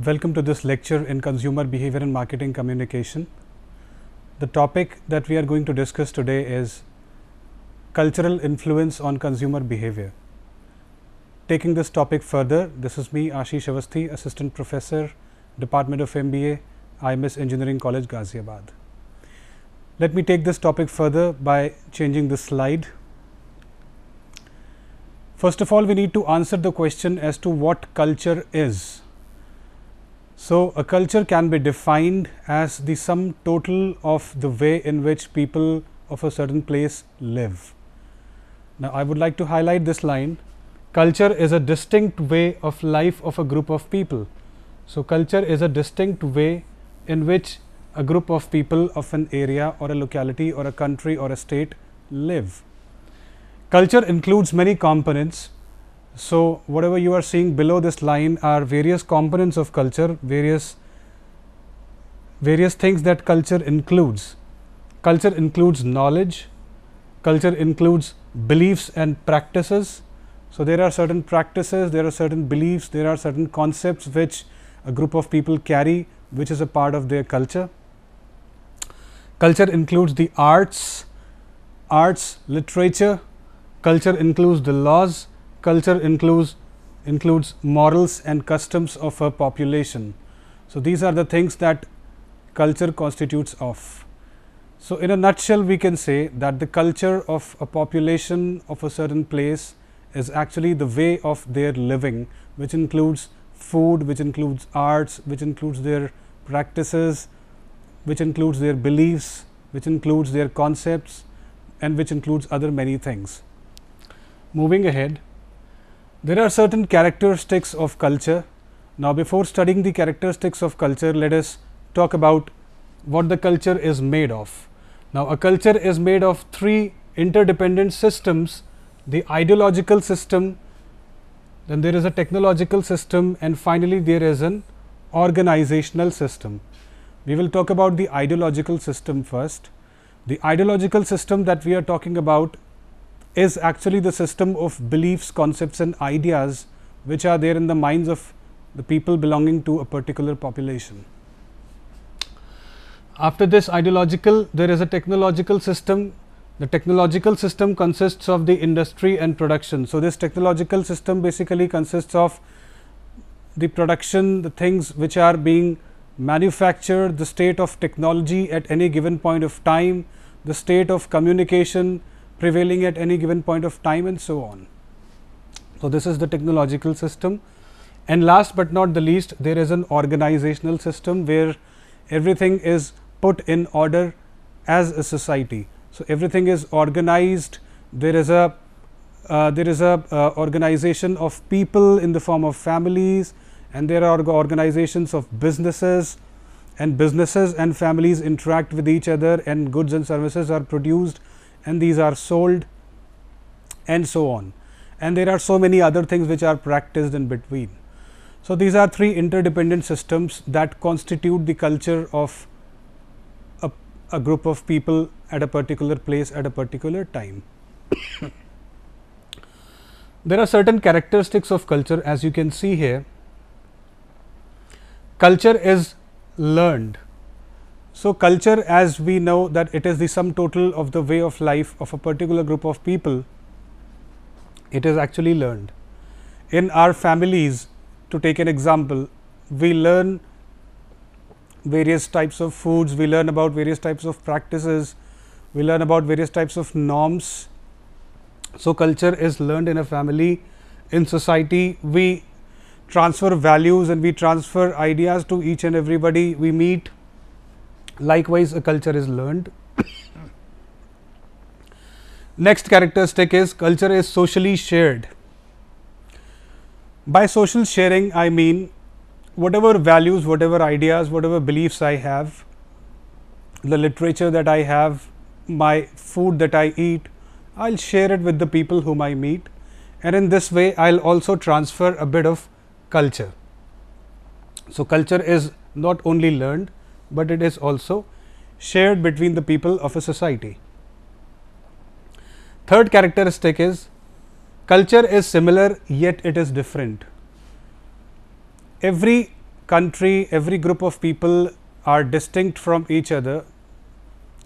Welcome to this lecture in Consumer Behavior and Marketing Communication. The topic that we are going to discuss today is cultural influence on consumer behavior. Taking this topic further, this is me, Ashish Avasthi, Assistant Professor, Department of MBA, IMS Engineering College, Ghaziabad. Let me take this topic further by changing this slide. First of all, we need to answer the question as to what culture is. So, a culture can be defined as the sum total of the way in which people of a certain place live. Now, I would like to highlight this line. Culture is a distinct way of life of a group of people. So, culture is a distinct way in which a group of people of an area or a locality or a country or a state live. Culture includes many components. So, whatever you are seeing below this line are various components of culture, various things that culture includes. Culture includes knowledge, culture includes beliefs and practices. So, there are certain practices, there are certain beliefs, there are certain concepts which a group of people carry, which is a part of their culture. Culture includes the arts, literature, culture includes the laws, culture includes morals and customs of a population. So, these are the things that culture constitutes of. So, in a nutshell, we can say that the culture of a population of a certain place is actually the way of their living, which includes food, which includes arts, which includes their practices, which includes their beliefs, which includes their concepts, and which includes other many things. Moving ahead, there are certain characteristics of culture. Now, before studying the characteristics of culture, let us talk about what the culture is made of. Now, a culture is made of three interdependent systems: the ideological system, then there is a technological system, and finally, there is an organizational system. We will talk about the ideological system first. The ideological system that we are talking about is actually the system of beliefs, concepts and ideas which are there in the minds of the people belonging to a particular population. After this ideological, there is a technological system. The technological system consists of the industry and production. So, this technological system basically consists of the production, the things which are being manufactured, the state of technology at any given point of time, the state of communication prevailing at any given point of time, and so on. So, this is the technological system. And last but not the least, there is an organizational system where everything is put in order as a society. So, everything is organized. There is a organization of people in the form of families, and there are organizations of businesses, and businesses and families interact with each other, and goods and services are produced, and these are sold, and so on. And there are so many other things which are practiced in between. So, these are three interdependent systems that constitute the culture of a group of people at a particular place at a particular time. There are certain characteristics of culture, as you can see here. Culture is learned. So, culture, as we know that it is the sum total of the way of life of a particular group of people, it is actually learned. In our families, to take an example, we learn various types of foods, we learn about various types of practices, we learn about various types of norms. So, culture is learned in a family. In society, we transfer values and we transfer ideas to each and everybody we meet. Likewise, a culture is learned. Next characteristic is culture is socially shared. By social sharing, I mean whatever values, whatever ideas, whatever beliefs I have, the literature that I have, my food that I eat, I will share it with the people whom I meet, and in this way I will also transfer a bit of culture. So, culture is not only learned, but it is also shared between the people of a society. Third characteristic is culture is similar, yet it is different. Every country, every group of people are distinct from each other,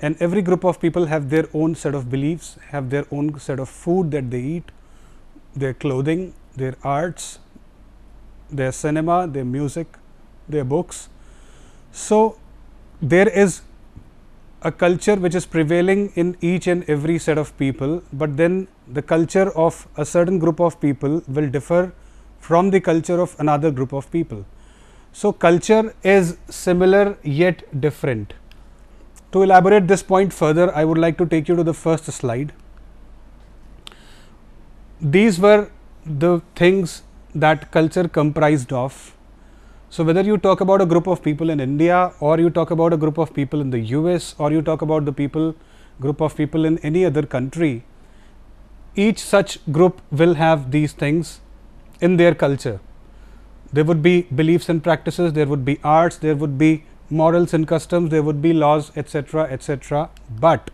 and every group of people have their own set of beliefs, have their own set of food that they eat, their clothing, their arts, their cinema, their music, their books. So, there is a culture which is prevailing in each and every set of people, but then the culture of a certain group of people will differ from the culture of another group of people. So, culture is similar yet different. To elaborate this point further, I would like to take you to the first slide. These were the things that culture comprised of. So, whether you talk about a group of people in India, or you talk about a group of people in the US, or you talk about the group of people in any other country, each such group will have these things in their culture. There would be beliefs and practices, there would be arts, there would be morals and customs, there would be laws, etc., etc. But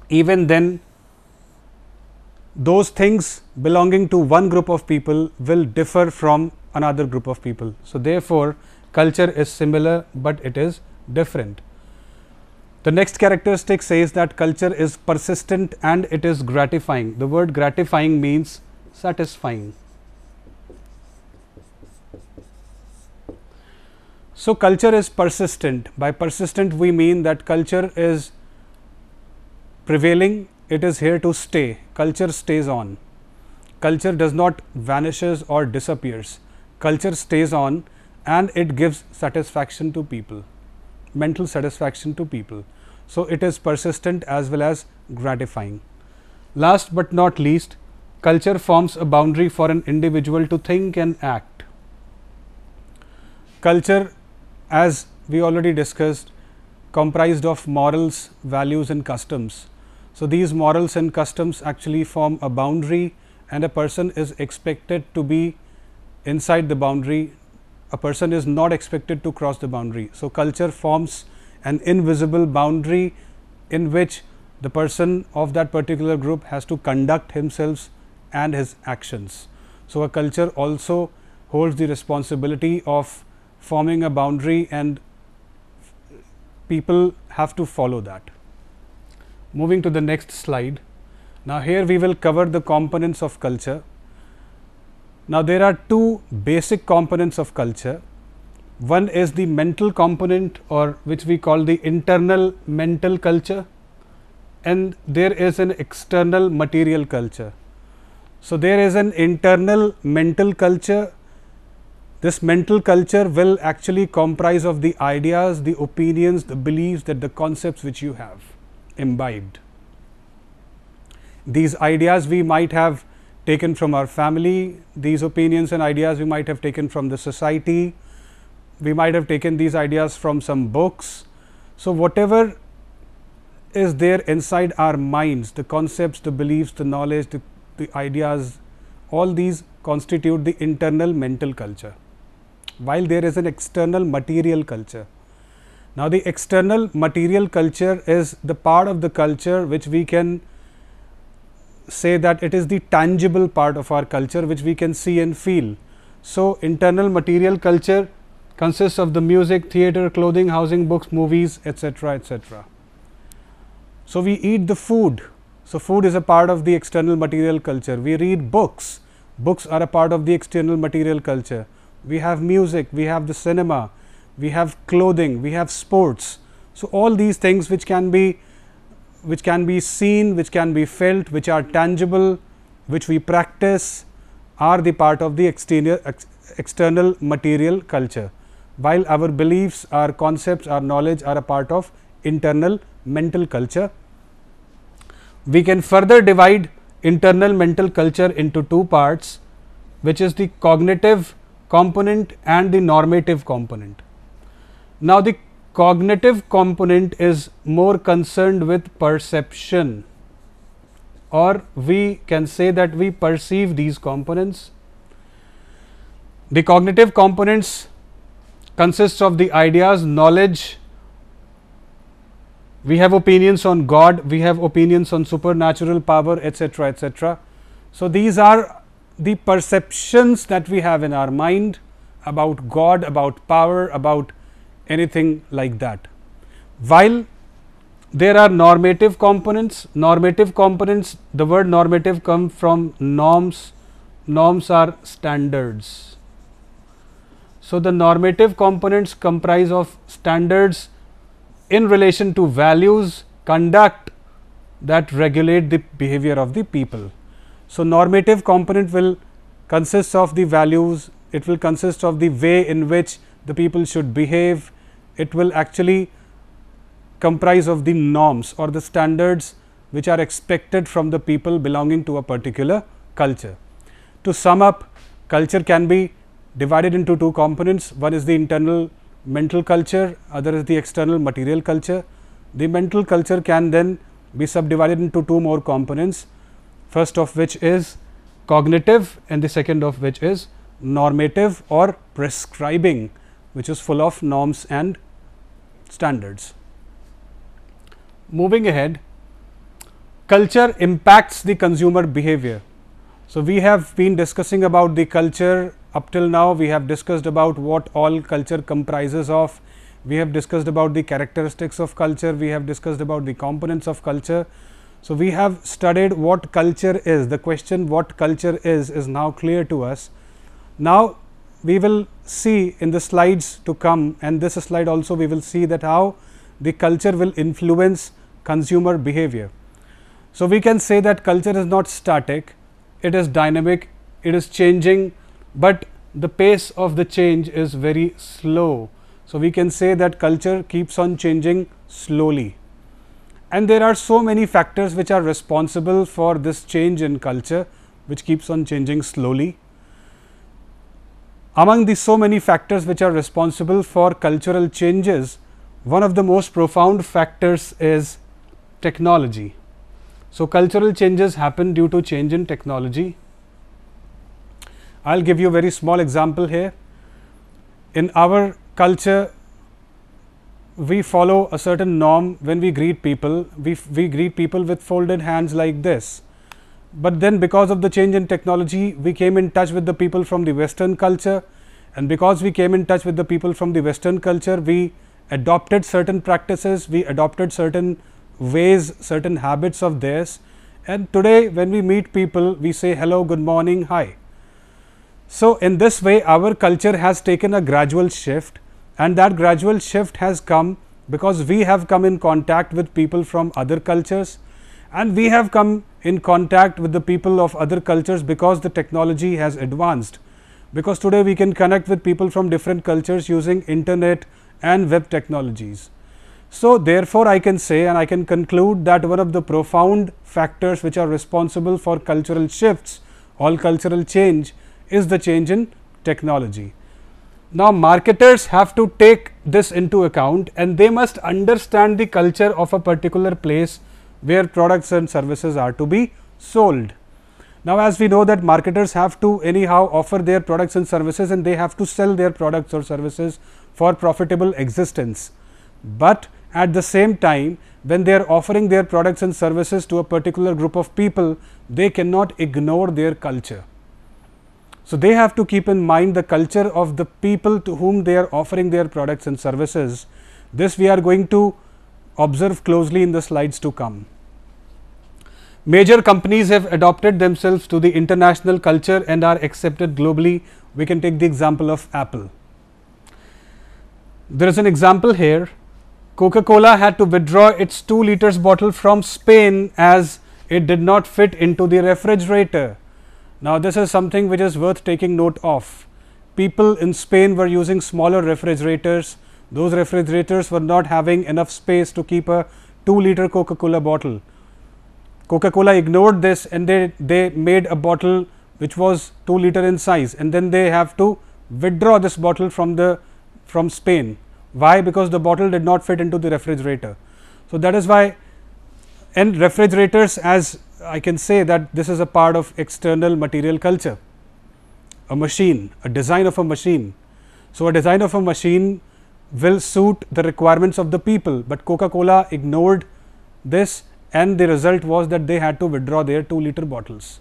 even then, those things belonging to one group of people will differ from another group of people. So, therefore, culture is similar, but it is different. The next characteristic says that culture is persistent and it is gratifying. The word gratifying means satisfying. So, culture is persistent. By persistent, we mean that culture is prevailing, it is here to stay. Culture stays on. Culture does not vanishes or disappears. Culture stays on, and it gives satisfaction to people, mental satisfaction to people. So, it is persistent as well as gratifying. Last but not least, culture forms a boundary for an individual to think and act. Culture, as we already discussed, comprised of morals, values and customs. So, these morals and customs actually form a boundary, and a person is expected to be inside the boundary. A person is not expected to cross the boundary. So, culture forms an invisible boundary in which the person of that particular group has to conduct himself and his actions. So, a culture also holds the responsibility of forming a boundary, and people have to follow that. Moving to the next slide. Now, here we will cover the components of culture. Now, there are two basic components of culture. One is the mental component, or which we call the internal mental culture, and there is an external material culture. So, there is an internal mental culture. This mental culture will actually comprise of the ideas, the opinions, the beliefs, the concepts which you have imbibed. These ideas we might have taken from our family, these opinions and ideas we might have taken from the society, we might have taken these ideas from some books. So, whatever is there inside our minds, the concepts, the beliefs, the knowledge, the ideas, all these constitute the internal mental culture, while there is an external material culture. Now, the external material culture is the part of the culture which we can say that it is the tangible part of our culture which we can see and feel. So, internal material culture consists of the music, theatre, clothing, housing, books, movies, etc., etc. So, we eat the food. So, food is a part of the external material culture. We read books. Books are a part of the external material culture. We have music, we have the cinema, we have clothing, we have sports. So, all these things which can be seen, which can be felt, which are tangible, which we practice, are the part of the external material culture, while our beliefs, our concepts, our knowledge are a part of internal mental culture. We can further divide internal mental culture into two parts, which is the cognitive component and the normative component. Now, the cognitive component is more concerned with perception, or we can say that we perceive these components. The cognitive components consists of the ideas, knowledge. We have opinions on God, we have opinions on supernatural power, etc., etc. So, these are the perceptions that we have in our mind, about God, about power, about anything like that. While there are normative components, the word normative comes from norms. Norms are standards. So the normative components comprise of standards in relation to values, conduct that regulate the behavior of the people. So normative component will consist of the values, it will consist of the way in which the people should behave, it will actually comprise of the norms or the standards which are expected from the people belonging to a particular culture. To sum up, culture can be divided into two components. One is the internal mental culture, other is the external material culture. The mental culture can then be subdivided into two more components, first of which is cognitive and the second of which is normative or prescribing, which is full of norms and standards. Moving ahead, culture impacts the consumer behavior. So we have been discussing about the culture up till now. We have discussed about what all culture comprises of. We have discussed about the characteristics of culture. We have discussed about the components of culture. So we have studied what culture is. The question what culture is now clear to us. Now we will see in the slides to come, and this slide also we will see that how the culture will influence consumer behavior. So we can say that culture is not static, it is dynamic, it is changing, but the pace of the change is very slow. So we can say that culture keeps on changing slowly, and there are so many factors which are responsible for this change in culture, which keeps on changing slowly. Among the so many factors which are responsible for cultural changes, one of the most profound factors is technology. So cultural changes happen due to change in technology. I'll give you a very small example here. In our culture, we follow a certain norm when we greet people. We greet people with folded hands like this. But then because of the change in technology, we came in touch with the people from the Western culture, and because we came in touch with the people from the Western culture, we adopted certain practices, we adopted certain ways, certain habits of theirs, and today when we meet people, we say hello, good morning, hi. So in this way our culture has taken a gradual shift, and that gradual shift has come because we have come in contact with people from other cultures, and we have come in contact with the people of other cultures because the technology has advanced, because today we can connect with people from different cultures using internet and web technologies. So therefore I can say and I can conclude that one of the profound factors which are responsible for cultural shifts, all cultural change, is the change in technology. Now marketers have to take this into account, and they must understand the culture of a particular place where products and services are to be sold. Now as we know that marketers have to anyhow offer their products and services, and they have to sell their products or services for profitable existence. But at the same time, when they are offering their products and services to a particular group of people, they cannot ignore their culture. So they have to keep in mind the culture of the people to whom they are offering their products and services. This we are going to observe closely in the slides to come. Major companies have adopted themselves to the international culture and are accepted globally. We can take the example of Apple. There is an example here. Coca-Cola had to withdraw its 2 liters bottle from Spain as it did not fit into the refrigerator. Now this is something which is worth taking note of. People in Spain were using smaller refrigerators. Those refrigerators were not having enough space to keep a 2-liter Coca-Cola bottle. Coca-Cola ignored this, and they made a bottle which was 2 liter in size, and then they have to withdraw this bottle from Spain. Why? Because the bottle did not fit into the refrigerator. So that is why, and refrigerators, as I can say that this is a part of external material culture, a machine, a design of a machine. So a design of a machine will suit the requirements of the people, but Coca-Cola ignored this, and the result was that they had to withdraw their 2 liter bottles.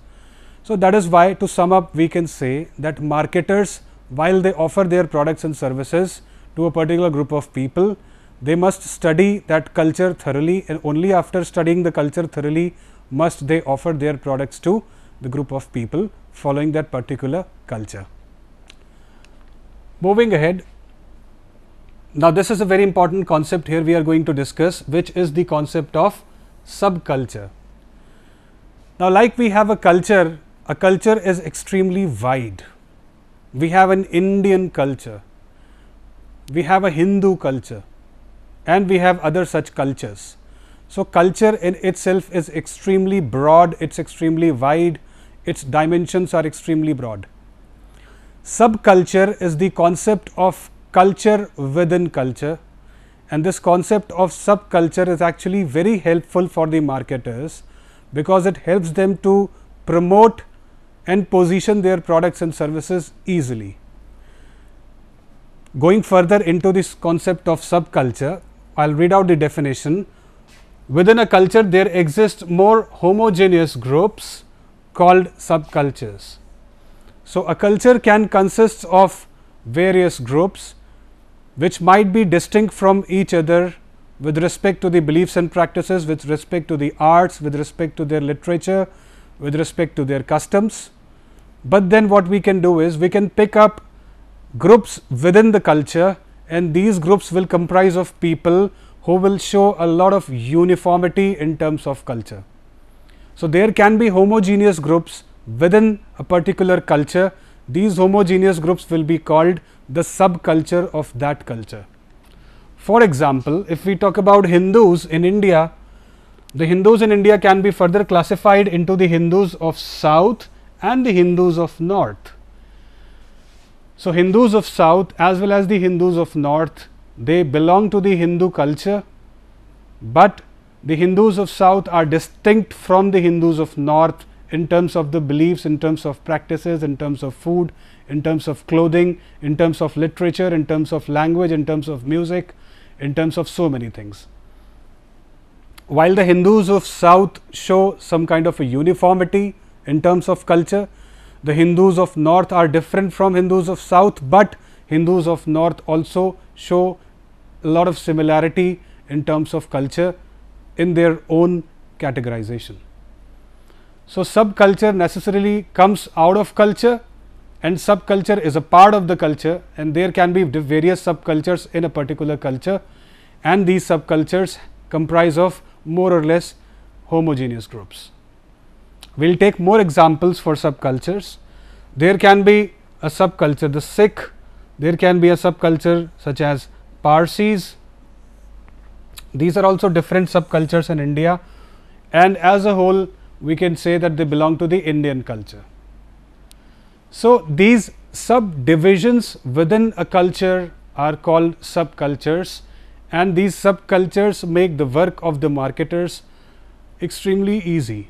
So that is why, to sum up, we can say that marketers while they offer their products and services to a particular group of people, they must study that culture thoroughly, and only after studying the culture thoroughly must they offer their products to the group of people following that particular culture. Moving ahead, now this is a very important concept here we are going to discuss, which is the concept of subculture. Now, like we have a culture is extremely wide. We have an Indian culture, we have a Hindu culture, and we have other such cultures. So, culture in itself is extremely broad, it is extremely wide, its dimensions are extremely broad. Subculture is the concept of culture within culture, and this concept of subculture is actually very helpful for the marketers, because it helps them to promote and position their products and services easily. Going further into this concept of subculture, I will read out the definition. Within a culture, there exist more homogeneous groups called subcultures. So, a culture can consist of various groups which might be distinct from each other with respect to the beliefs and practices, with respect to the arts, with respect to their literature, with respect to their customs. But then what we can do is we can pick up groups within the culture, and these groups will comprise of people who will show a lot of uniformity in terms of culture. So, there can be homogeneous groups within a particular culture. These homogeneous groups will be called the subculture of that culture. For example, if we talk about Hindus in India, the Hindus in India can be further classified into the Hindus of South and the Hindus of North. So, Hindus of South as well as the Hindus of North, they belong to the Hindu culture, but the Hindus of South are distinct from the Hindus of North in terms of the beliefs, in terms of practices, in terms of food, in terms of clothing, in terms of literature, in terms of language, in terms of music, in terms of so many things. While the Hindus of South show some kind of a uniformity in terms of culture, the Hindus of North are different from Hindus of South, but Hindus of North also show a lot of similarity in terms of culture in their own categorization. So, subculture necessarily comes out of culture, and subculture is a part of the culture, and there can be various subcultures in a particular culture, and these subcultures comprise of more or less homogeneous groups. We will take more examples for subcultures. There can be a subculture, the Sikh, there can be a subculture such as Parsis. These are also different subcultures in India, and as a whole we can say that they belong to the Indian culture. So, these subdivisions within a culture are called subcultures, and these subcultures make the work of the marketers extremely easy,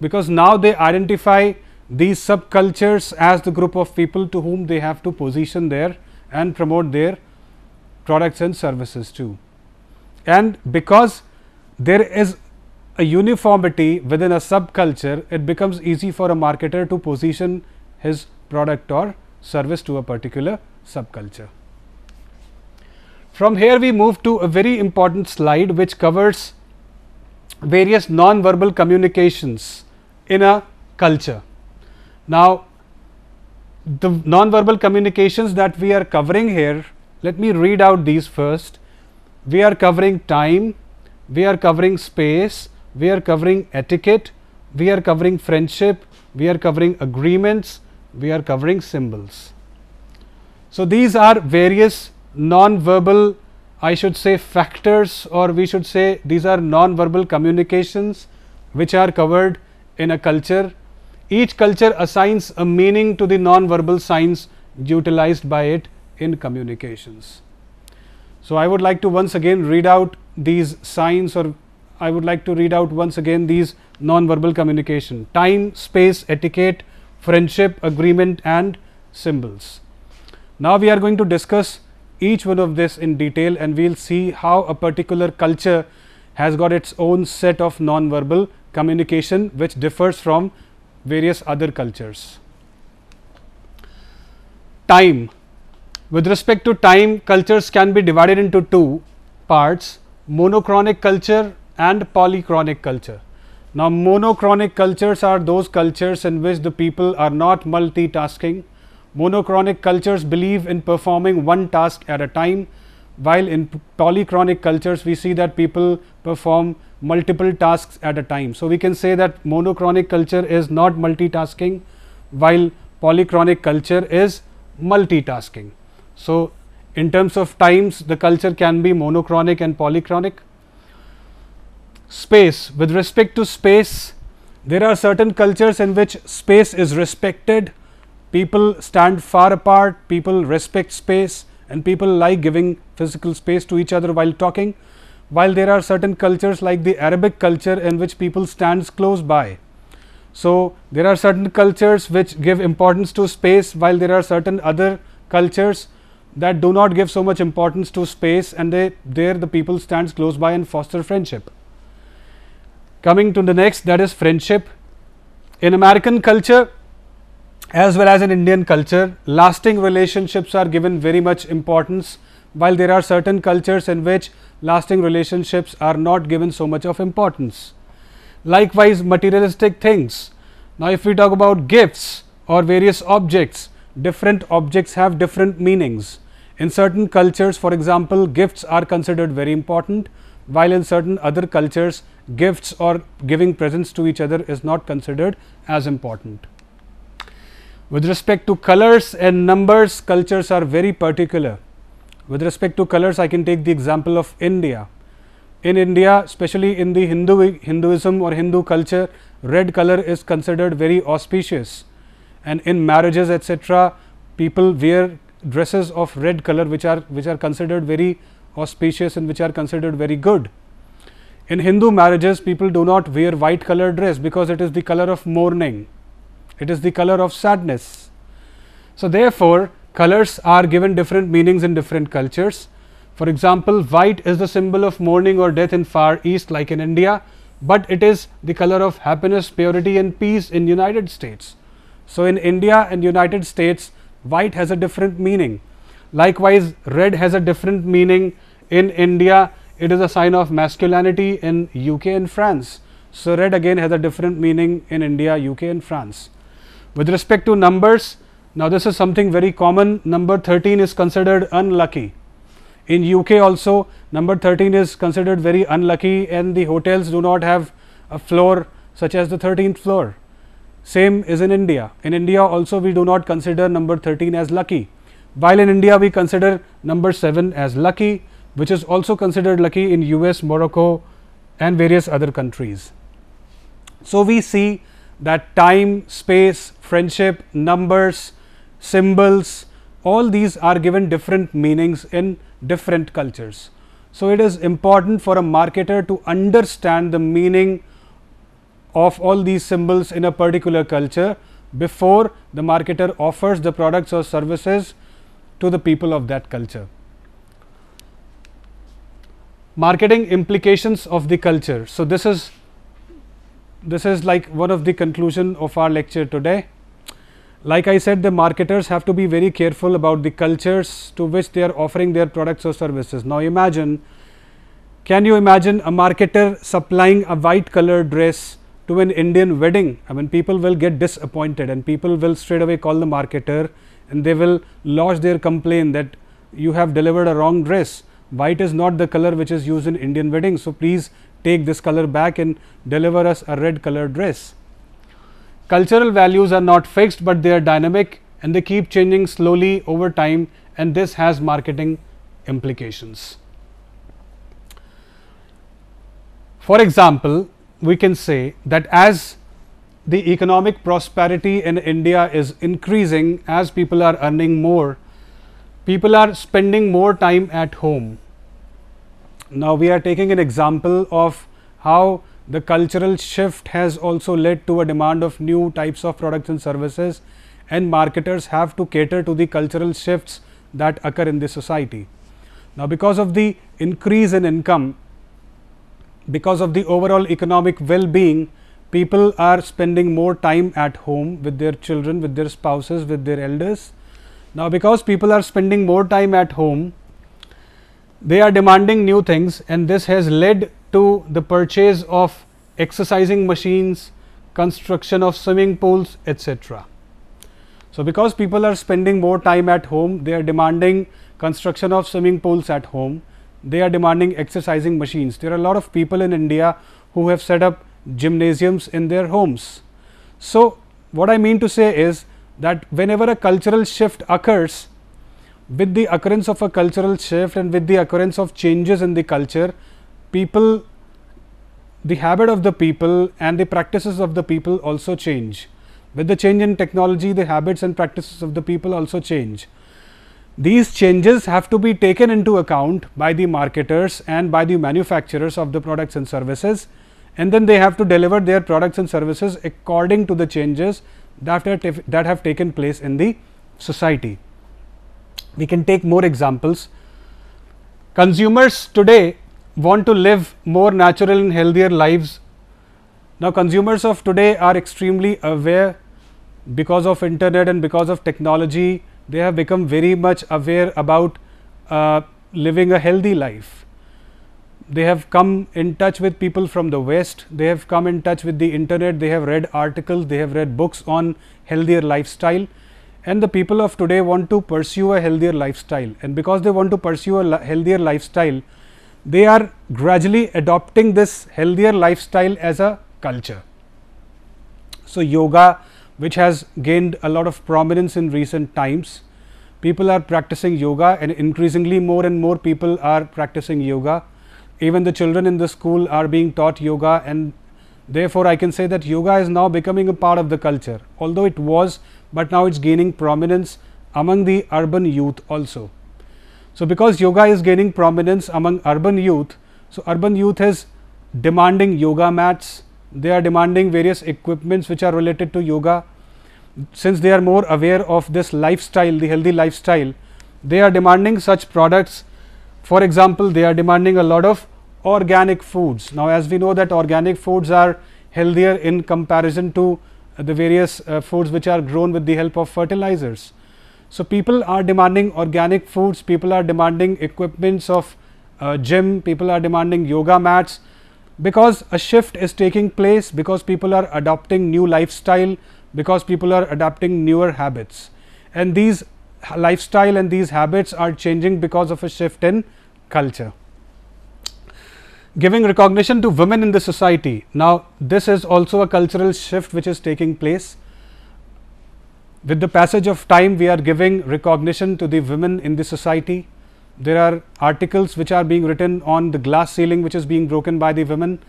because now they identify these subcultures as the group of people to whom they have to position there and promote their products and services too. And because there is a uniformity within a subculture, it becomes easy for a marketer to position his product or service to a particular subculture. From here we move to a very important slide which covers various non-verbal communications in a culture. Now, the non-verbal communications that we are covering here, let me read out these first. We are covering time, we are covering space, we are covering etiquette, we are covering friendship, we are covering agreements, we are covering symbols. So, these are various non-verbal, I should say, factors, or we should say these are non-verbal communications which are covered in a culture. Each culture assigns a meaning to the non-verbal signs utilized by it in communications. So, I would like to once again read out these signs, or I would like to read out once again these non-verbal communication: time, space, etiquette, friendship, agreement and symbols. Now, we are going to discuss each one of this in detail, and we will see how a particular culture has got its own set of non-verbal communication which differs from various other cultures. time, cultures can be divided into two parts: monochronic culture and polychronic culture. Now, monochronic cultures are those cultures in which the people are not multitasking. Monochronic cultures believe in performing one task at a time, while in polychronic cultures we see that people perform multiple tasks at a time. So, we can say that monochronic culture is not multitasking, while polychronic culture is multitasking. So, in terms of times, the culture can be monochronic and polychronic. Space, with respect to space, there are certain cultures in which space is respected. People stand far apart, people respect space, and people like giving physical space to each other while talking, while there are certain cultures like the Arabic culture in which people stands close by. So, there are certain cultures which give importance to space, while there are certain other cultures that do not give so much importance to space, and there the people stands close by and foster friendship. Coming to the next, that is friendship. In American culture as well as in Indian culture, lasting relationships are given very much importance, while there are certain cultures in which lasting relationships are not given so much of importance. Likewise, materialistic things. Now, if we talk about gifts or various objects, different objects have different meanings. In certain cultures, for example, gifts are considered very important, while in certain other cultures, gifts or giving presents to each other is not considered as important. With respect to colors and numbers, cultures are very particular. With respect to colors, I can take the example of India. In India, especially in the Hinduism or Hindu culture, red color is considered very auspicious, and in marriages etc., people wear dresses of red color which are considered very auspicious and which are considered very good. In Hindu marriages, people do not wear white color dress because it is the color of mourning, it is the color of sadness. So, therefore, colors are given different meanings in different cultures. For example, white is the symbol of mourning or death in Far East like in India, but it is the color of happiness, purity and peace in United States. So, in India and United States, white has a different meaning. Likewise, red has a different meaning. In India, it is a sign of masculinity. In UK and France, so red again has a different meaning in India, UK and France. With respect to numbers, now this is something very common. Number 13 is considered unlucky. In UK also, number 13 is considered very unlucky, and the hotels do not have a floor such as the 13th floor. Same is in India. In India also, we do not consider number 13 as lucky, while in India we consider number 7 as lucky, which is also considered lucky in US, Morocco and various other countries. So, we see that time, space, friendship, numbers, symbols, all these are given different meanings in different cultures. So, it is important for a marketer to understand the meaning of all these symbols in a particular culture before the marketer offers the products or services to the people of that culture. Marketing implications of the culture. So, this is like one of the conclusion of our lecture today. Like I said, the marketers have to be very careful about the cultures to which they are offering their products or services. Now, can you imagine a marketer supplying a white colored dress to an Indian wedding? I mean, people will get disappointed and people will straight away call the marketer and they will lodge their complaint that you have delivered a wrong dress. White is not the color which is used in Indian weddings. So, please take this color back and deliver us a red colored dress. Cultural values are not fixed, but they are dynamic and they keep changing slowly over time, and this has marketing implications. For example, we can say that as the economic prosperity in India is increasing, as people are earning more, people are spending more time at home. Now, we are taking an example of how the cultural shift has also led to a demand of new types of products and services, and marketers have to cater to the cultural shifts that occur in the society. Now, because of the increase in income, because of the overall economic well-being, people are spending more time at home with their children, with their spouses, with their elders. Now, because people are spending more time at home, they are demanding new things, and this has led to the purchase of exercising machines, construction of swimming pools, etc. So, because people are spending more time at home, they are demanding construction of swimming pools at home, they are demanding exercising machines. There are a lot of people in India who have set up gymnasiums in their homes. So, what I mean to say is that whenever a cultural shift occurs, with the occurrence of a cultural shift and with the occurrence of changes in the culture, people, the habit of the people and the practices of the people also change. With the change in technology, the habits and practices of the people also change. These changes have to be taken into account by the marketers and by the manufacturers of the products and services, and then they have to deliver their products and services according to the changes that have taken place in the society. We can take more examples. Consumers today want to live more natural and healthier lives. Now, consumers of today are extremely aware because of internet and because of technology. They have become very much aware about living a healthy life. They have come in touch with people from the West, they have come in touch with the internet, they have read articles, they have read books on healthier lifestyle, and the people of today want to pursue a healthier lifestyle, and because they want to pursue a healthier lifestyle, they are gradually adopting this healthier lifestyle as a culture. So, yoga, which has gained a lot of prominence in recent times, people are practicing yoga, and increasingly more and more people are practicing yoga. Even the children in the school are being taught yoga, and therefore, I can say that yoga is now becoming a part of the culture, although it was, but now it is gaining prominence among the urban youth also. So, because yoga is gaining prominence among urban youth, so urban youth is demanding yoga mats, they are demanding various equipments which are related to yoga. Since they are more aware of this lifestyle, the healthy lifestyle, they are demanding such products. For example, they are demanding a lot of organic foods. Now, as we know that organic foods are healthier in comparison to the various foods which are grown with the help of fertilizers. So, people are demanding organic foods, people are demanding equipments of gym, people are demanding yoga mats, because a shift is taking place, because people are adopting new lifestyle, because people are adopting newer habits, and these lifestyle and these habits are changing because of a shift in culture. Giving recognition to women in the society. Now, this is also a cultural shift which is taking place. With the passage of time, we are giving recognition to the women in the society. There are articles which are being written on the glass ceiling which is being broken by the women,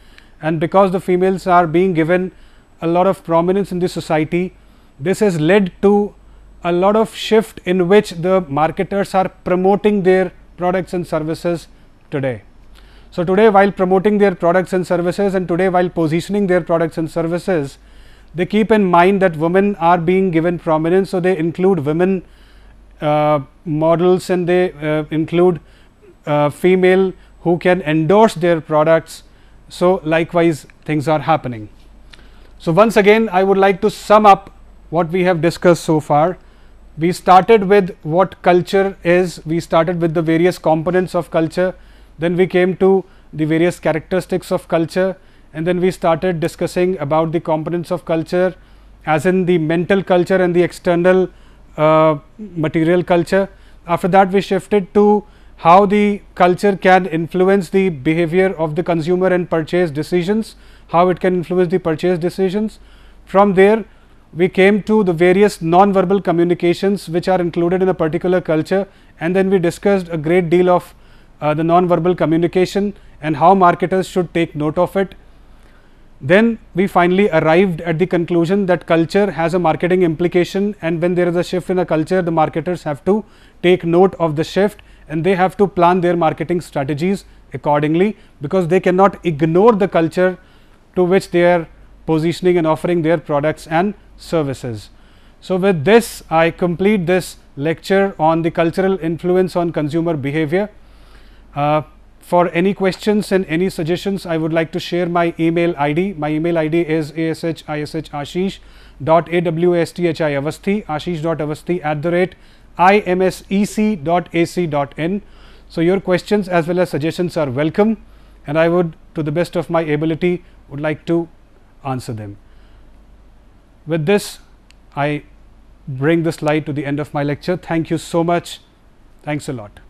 and because the females are being given a lot of prominence in the society, this has led to a lot of shift in which the marketers are promoting their products and services today. So, today while promoting their products and services, and today while positioning their products and services, they keep in mind that women are being given prominence. So, they include women models, and they include female who can endorse their products. So, likewise things are happening. So, once again I would like to sum up what we have discussed so far. We started with what culture is, we started with the various components of culture, then we came to the various characteristics of culture, and then we started discussing about the components of culture as in the mental culture and the external material culture. After that, we shifted to how the culture can influence the behavior of the consumer and purchase decisions, how it can influence the purchase decisions. From there, we came to the various non-verbal communications which are included in a particular culture, and then we discussed a great deal of the non-verbal communication and how marketers should take note of it. Then we finally arrived at the conclusion that culture has a marketing implication, and when there is a shift in a culture, the marketers have to take note of the shift, and they have to plan their marketing strategies accordingly, because they cannot ignore the culture to which they are positioning and offering their products and services. So, with this I complete this lecture on the cultural influence on consumer behavior. For any questions and any suggestions, I would like to share my email ID. My email ID is ashish.awasthi@ashish.awasthi imsec.ac.in. So, your questions as well as suggestions are welcome, and I would, to the best of my ability, would like to answer them. With this, I bring the slide to the end of my lecture. Thank you so much. Thanks a lot.